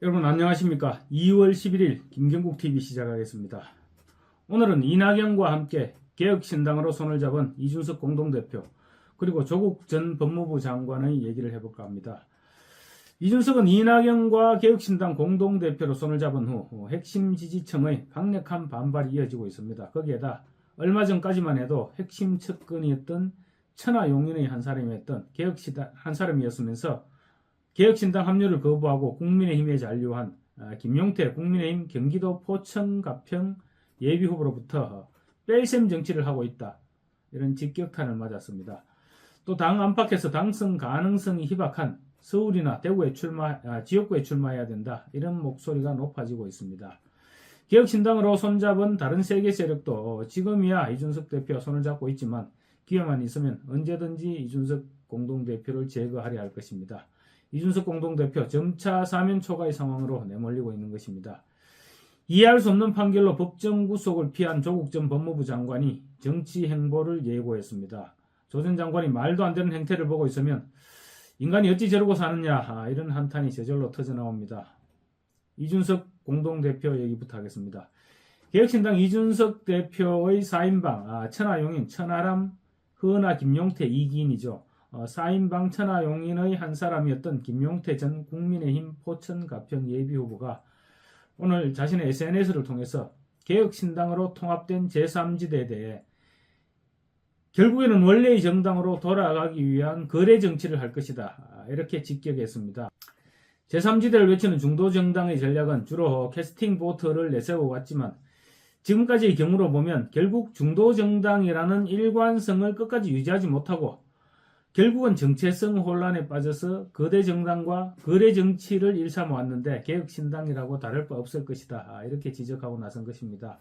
여러분 안녕하십니까? 2월 11일 김경국TV 시작하겠습니다. 오늘은 이낙연과 함께 개혁신당으로 손을 잡은 이준석 공동대표 그리고 조국 전 법무부 장관의 얘기를 해볼까 합니다. 이준석은 이낙연과 개혁신당 공동대표로 손을 잡은 후 핵심 지지층의 강력한 반발이 이어지고 있습니다. 거기에다 얼마 전까지만 해도 핵심 측근이었던 천하용인의 한 사람이었던 개혁신당 한 사람이었으면서 개혁신당 합류를 거부하고 국민의힘에 잔류한 김용태 국민의힘 경기도 포천 가평 예비후보로부터 뺄셈 정치를 하고 있다. 이런 직격탄을 맞았습니다. 또 당 안팎에서 당선 가능성이 희박한 서울이나 대구에 지역구에 출마해야 된다. 이런 목소리가 높아지고 있습니다. 개혁신당으로 손잡은 다른 세계 세력도 지금이야 이준석 대표와 손을 잡고 있지만 기회만 있으면 언제든지 이준석 공동대표를 제거하려 할 것입니다. 이준석 공동대표 점차 사면 초과의 상황으로 내몰리고 있는 것입니다. 이해할 수 없는 판결로 법정 구속을 피한 조국 전 법무부 장관이 정치 행보를 예고했습니다. 조 전 장관이 말도 안 되는 행태를 보고 있으면 인간이 어찌 저러고 사느냐 이런 한탄이 저절로 터져나옵니다. 이준석 공동대표 얘기부터 하겠습니다. 개혁신당 이준석 대표의 4인방 천하용인 천하람 허은하 김용태 2기인이죠. 4인방 천하용인의 한 사람이었던 김용태 전 국민의힘 포천 가평 예비후보가 오늘 자신의 SNS를 통해서 개혁신당으로 통합된 제3지대에 대해 결국에는 원래의 정당으로 돌아가기 위한 거래 정치를 할 것이다. 이렇게 직격했습니다. 제3지대를 외치는 중도정당의 전략은 주로 캐스팅 보트를 내세워 왔지만 지금까지의 경우로 보면 결국 중도정당이라는 일관성을 끝까지 유지하지 못하고 결국은 정체성 혼란에 빠져서 거대 정당과 거래 정치를 일삼아 왔는데 개혁신당이라고 다를 바 없을 것이다. 이렇게 지적하고 나선 것입니다.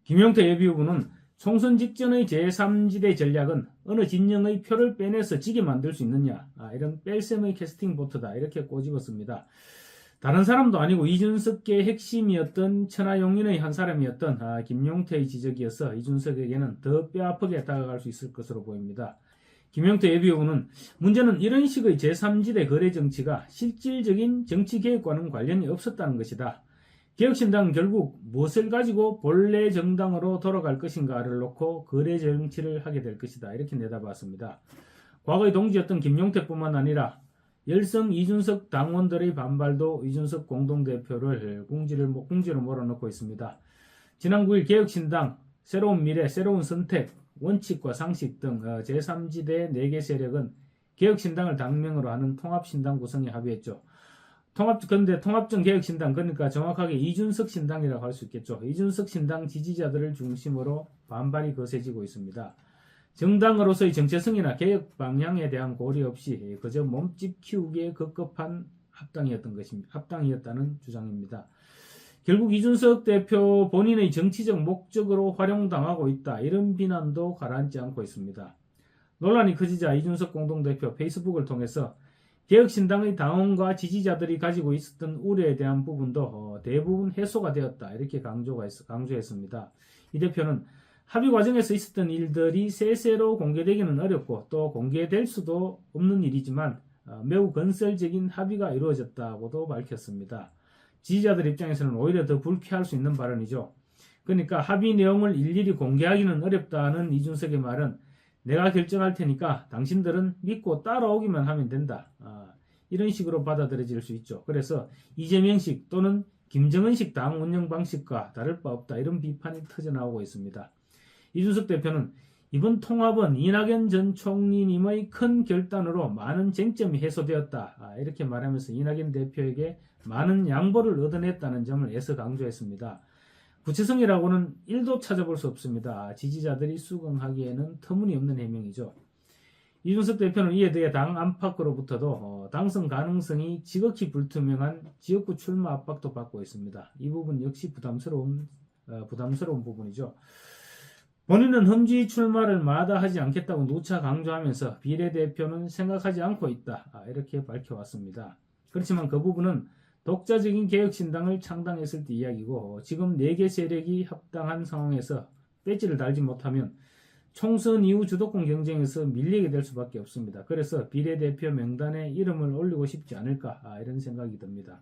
김용태 예비후보는 총선 직전의 제3지대 전략은 어느 진영의 표를 빼내서 지게 만들 수 있느냐 이런 뺄셈의 캐스팅 보트다. 이렇게 꼬집었습니다. 다른 사람도 아니고 이준석계의 핵심이었던 천하용인의 한 사람이었던 김용태의 지적이어서 이준석에게는 더 뼈아프게 다가갈 수 있을 것으로 보입니다. 김용태 예비후보는 문제는 이런 식의 제3지대 거래 정치가 실질적인 정치개혁과는 관련이 없었다는 것이다. 개혁신당은 결국 무엇을 가지고 본래 정당으로 돌아갈 것인가를 놓고 거래 정치를 하게 될 것이다. 이렇게 내다봤습니다. 과거의 동지였던 김용태뿐만 아니라 열성 이준석 당원들의 반발도 이준석 공동대표를 궁지로 몰아넣고 있습니다. 지난 9일 개혁신당 새로운 미래, 새로운 선택, 원칙과 상식 등 제3지대 4개 세력은 개혁신당을 당명으로 하는 통합신당 구성에 합의했죠. 그런데 통합적 개혁신당, 그러니까 정확하게 이준석 신당이라고 할 수 있겠죠. 이준석 신당 지지자들을 중심으로 반발이 거세지고 있습니다. 정당으로서의 정체성이나 개혁 방향에 대한 고려 없이 그저 몸집 키우기에 급급한 합당이었다는 주장입니다. 결국 이준석 대표 본인의 정치적 목적으로 활용당하고 있다. 이런 비난도 가라앉지 않고 있습니다. 논란이 커지자 이준석 공동대표 페이스북을 통해서 개혁신당의 당원과 지지자들이 가지고 있었던 우려에 대한 부분도 대부분 해소가 되었다. 이렇게 강조했습니다. 이 대표는 합의 과정에서 있었던 일들이 세세로 공개되기는 어렵고 또 공개될 수도 없는 일이지만 매우 건설적인 합의가 이루어졌다고도 밝혔습니다. 지지자들 입장에서는 오히려 더 불쾌할 수 있는 발언이죠. 그러니까 합의 내용을 일일이 공개하기는 어렵다는 이준석의 말은 내가 결정할 테니까 당신들은 믿고 따라오기만 하면 된다. 이런 식으로 받아들여질 수 있죠. 그래서 이재명식 또는 김정은식 당 운영 방식과 다를 바 없다. 이런 비판이 터져나오고 있습니다. 이준석 대표는 이번 통합은 이낙연 전 총리님의 큰 결단으로 많은 쟁점이 해소되었다. 이렇게 말하면서 이낙연 대표에게 많은 양보를 얻어냈다는 점을 애써 강조했습니다. 구체성이라고는 1도 찾아볼 수 없습니다. 지지자들이 수긍하기에는 터무니없는 해명이죠. 이준석 대표는 이에 대해 당 안팎으로부터도 당선 가능성이 지극히 불투명한 지역구 출마 압박도 받고 있습니다. 이 부분 역시 부담스러운 부분이죠. 본인은 험지 출마를 마다하지 않겠다고 누차 강조하면서 비례대표는 생각하지 않고 있다. 이렇게 밝혀왔습니다. 그렇지만 그 부분은 독자적인 개혁신당을 창당했을 때 이야기고 지금 4개 세력이 합당한 상황에서 배지를 달지 못하면 총선 이후 주도권 경쟁에서 밀리게 될 수밖에 없습니다. 그래서 비례대표 명단에 이름을 올리고 싶지 않을까 이런 생각이 듭니다.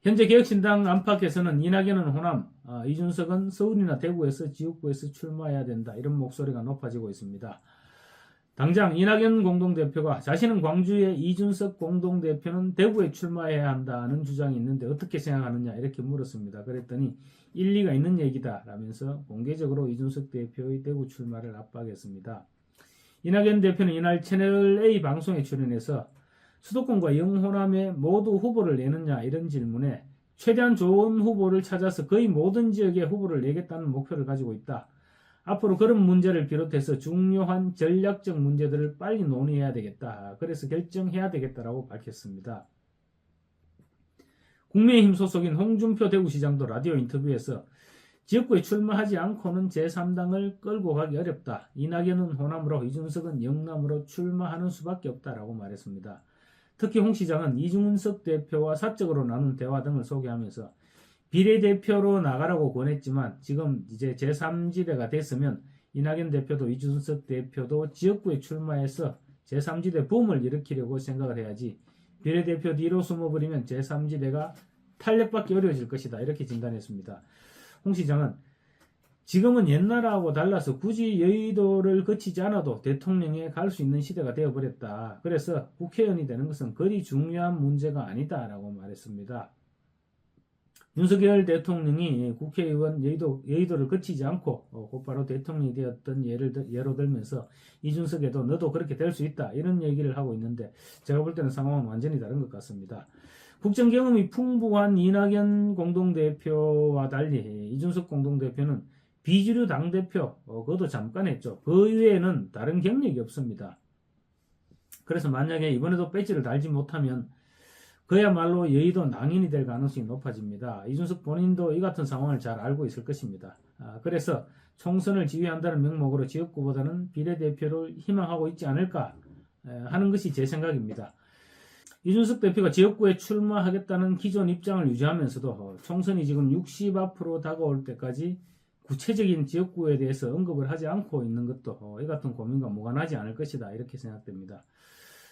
현재 개혁신당 안팎에서는 이낙연은 호남, 이준석은 서울이나 대구에서 지역구에서 출마해야 된다. 이런 목소리가 높아지고 있습니다. 당장 이낙연 공동대표가 자신은 광주에, 이준석 공동대표는 대구에 출마해야 한다는 주장이 있는데 어떻게 생각하느냐 이렇게 물었습니다. 그랬더니 일리가 있는 얘기다 라면서 공개적으로 이준석 대표의 대구 출마를 압박했습니다. 이낙연 대표는 이날 채널A 방송에 출연해서 수도권과 영호남에 모두 후보를 내느냐 이런 질문에 최대한 좋은 후보를 찾아서 거의 모든 지역에 후보를 내겠다는 목표를 가지고 있다. 앞으로 그런 문제를 비롯해서 중요한 전략적 문제들을 빨리 논의해야 되겠다. 그래서 결정해야 되겠다라고 밝혔습니다. 국민의힘 소속인 홍준표 대구시장도 라디오 인터뷰에서 지역구에 출마하지 않고는 제3당을 끌고 가기 어렵다. 이낙연은 호남으로, 이준석은 영남으로 출마하는 수밖에 없다라고 말했습니다. 특히 홍 시장은 이준석 대표와 사적으로 나눈 대화 등을 소개하면서 비례대표로 나가라고 권했지만 지금 이제 제3지대가 됐으면 이낙연 대표도 이준석 대표도 지역구에 출마해서 제3지대 붐을 일으키려고 생각을 해야지 비례대표 뒤로 숨어버리면 제3지대가 탄력받기 어려워질 것이다. 이렇게 진단했습니다. 홍 시장은 지금은 옛날하고 달라서 굳이 여의도를 거치지 않아도 대통령에 갈 수 있는 시대가 되어버렸다. 그래서 국회의원이 되는 것은 그리 중요한 문제가 아니다라고 말했습니다. 윤석열 대통령이 국회의원 여의도를 거치지 않고 곧바로 대통령이 되었던 예로 들면서 이준석에도 너도 그렇게 될 수 있다 이런 얘기를 하고 있는데 제가 볼 때는 상황은 완전히 다른 것 같습니다. 국정 경험이 풍부한 이낙연 공동대표와 달리 이준석 공동대표는 비주류 당대표 그것도 잠깐 했죠. 그 이외에는 다른 경력이 없습니다. 그래서 만약에 이번에도 배지를 달지 못하면 그야말로 여의도 낭인이 될 가능성이 높아집니다. 이준석 본인도 이 같은 상황을 잘 알고 있을 것입니다. 그래서 총선을 지휘한다는 명목으로 지역구보다는 비례대표를 희망하고 있지 않을까 하는 것이 제 생각입니다. 이준석 대표가 지역구에 출마하겠다는 기존 입장을 유지하면서도 총선이 지금 60 앞으로 다가올 때까지 구체적인 지역구에 대해서 언급을 하지 않고 있는 것도 이 같은 고민과 무관하지 않을 것이다 이렇게 생각됩니다.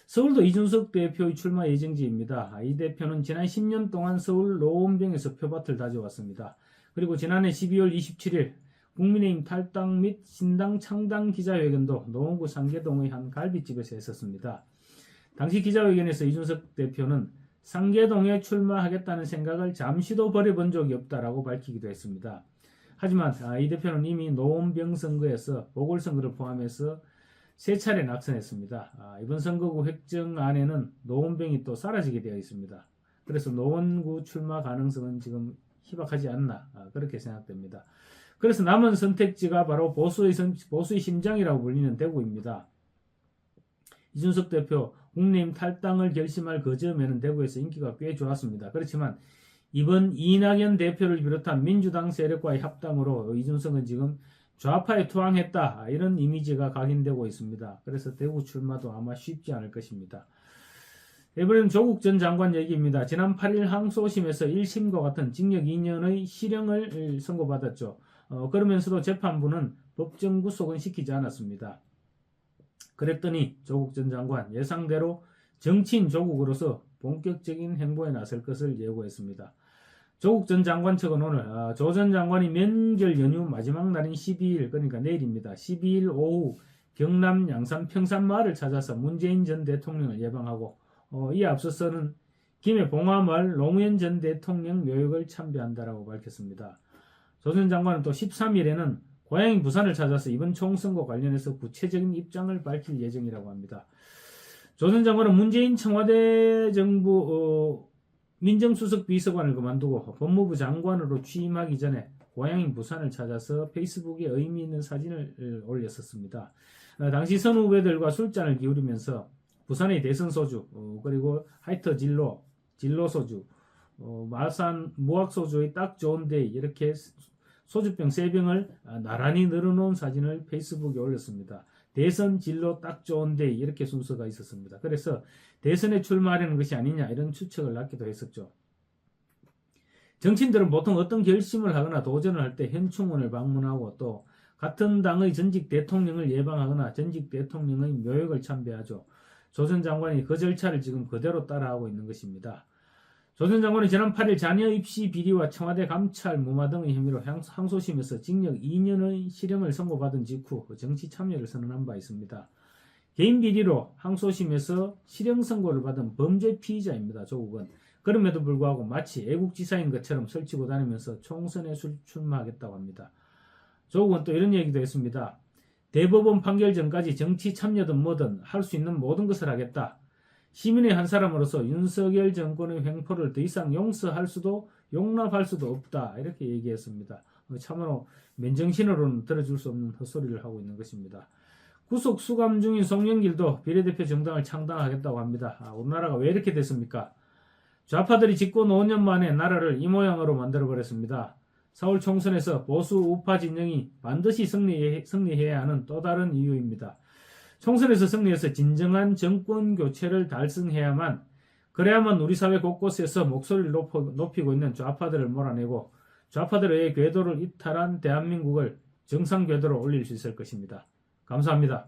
서울도 이준석 대표의 출마 예정지입니다. 이 대표는 지난 10년 동안 서울 노원병에서 표밭을 다져왔습니다. 그리고 지난해 12월 27일 국민의힘 탈당 및 신당 창당 기자회견도 노원구 상계동의 한 갈비집에서 했었습니다. 당시 기자회견에서 이준석 대표는 상계동에 출마하겠다는 생각을 잠시도 버려본 적이 없다라고 밝히기도 했습니다. 하지만 이 대표는 이미 노원병 선거에서 보궐선거를 포함해서 3차례 낙선했습니다. 이번 선거구 획정안에는 노원병이 또 사라지게 되어 있습니다. 그래서 노원구 출마 가능성은 지금 희박하지 않나 그렇게 생각됩니다. 그래서 남은 선택지가 바로 보수의 심장이라고 불리는 대구입니다. 이준석 대표 국민의힘 탈당을 결심할 그 점에는 대구에서 인기가 꽤 좋았습니다. 그렇지만 이번 이낙연 대표를 비롯한 민주당 세력과의 합당으로 이준석은 지금 좌파에 투항했다 이런 이미지가 각인되고 있습니다. 그래서 대구 출마도 아마 쉽지 않을 것입니다. 이번에는 조국 전 장관 얘기입니다. 지난 8일 항소심에서 1심과 같은 징역 2년의 실형을 선고받았죠. 그러면서도 재판부는 법정 구속은 시키지 않았습니다. 그랬더니 조국 전 장관 예상대로 정치인 조국으로서 본격적인 행보에 나설 것을 예고했습니다. 조국 전 장관 측은 오늘 조 전 장관이 명절 연휴 마지막 날인 12일 그러니까 내일입니다. 12일 오후 경남 양산 평산마을을 찾아서 문재인 전 대통령을 예방하고 이에 앞서서는 김해 봉화마을 노무현 전 대통령 묘역을 참배한다라고 밝혔습니다. 조 전 장관은 또 13일에는 고향인 부산을 찾아서 이번 총선과 관련해서 구체적인 입장을 밝힐 예정이라고 합니다. 조 전 장관은 문재인 청와대 정부 민정수석 비서관을 그만두고 법무부 장관으로 취임하기 전에 고향인 부산을 찾아서 페이스북에 의미 있는 사진을 올렸었습니다. 당시 선후배들과 술잔을 기울이면서 부산의 대선 소주, 그리고 하이터 진로 소주, 마산 무학 소주의 딱 좋은 데이 이렇게 소주병 3병을 나란히 늘어놓은 사진을 페이스북에 올렸습니다. 대선 진로 딱 좋은 데이 이렇게 순서가 있었습니다. 그래서 대선에 출마하려는 것이 아니냐 이런 추측을 낳기도 했었죠. 정치인들은 보통 어떤 결심을 하거나 도전을 할 때 현충원을 방문하고 또 같은 당의 전직 대통령을 예방하거나 전직 대통령의 묘역을 참배하죠. 조 전 장관이 그 절차를 지금 그대로 따라하고 있는 것입니다. 조 조 전 장관은 지난 8일 자녀 입시 비리와 청와대 감찰 무마 등의 혐의로 항소심에서 징역 2년의 실형을 선고받은 직후 정치 참여를 선언한 바 있습니다. 개인 비리로 항소심에서 실형 선고를 받은 범죄 피의자입니다. 조국은. 그럼에도 불구하고 마치 애국지사인 것처럼 설치고 다니면서 총선에 출마하겠다고 합니다. 조국은 또 이런 얘기도 했습니다. 대법원 판결 전까지 정치 참여든 뭐든 할 수 있는 모든 것을 하겠다. 시민의 한 사람으로서 윤석열 정권의 횡포를 더 이상 용서할 수도 용납할 수도 없다. 이렇게 얘기했습니다. 참으로 맨정신으로는 들어줄 수 없는 헛소리를 하고 있는 것입니다. 구속 수감 중인 송영길도 비례대표 정당을 창당하겠다고 합니다. 우리나라가 왜 이렇게 됐습니까? 좌파들이 집권 5년 만에 나라를 이 모양으로 만들어버렸습니다. 4월 총선에서 보수 우파 진영이 반드시 승리해야 하는 또 다른 이유입니다. 총선에서 승리해서 진정한 정권 교체를 달성해야만 그래야만 우리 사회 곳곳에서 목소리를 높이고 있는 좌파들을 몰아내고 좌파들의 궤도를 이탈한 대한민국을 정상 궤도로 올릴 수 있을 것입니다. 감사합니다.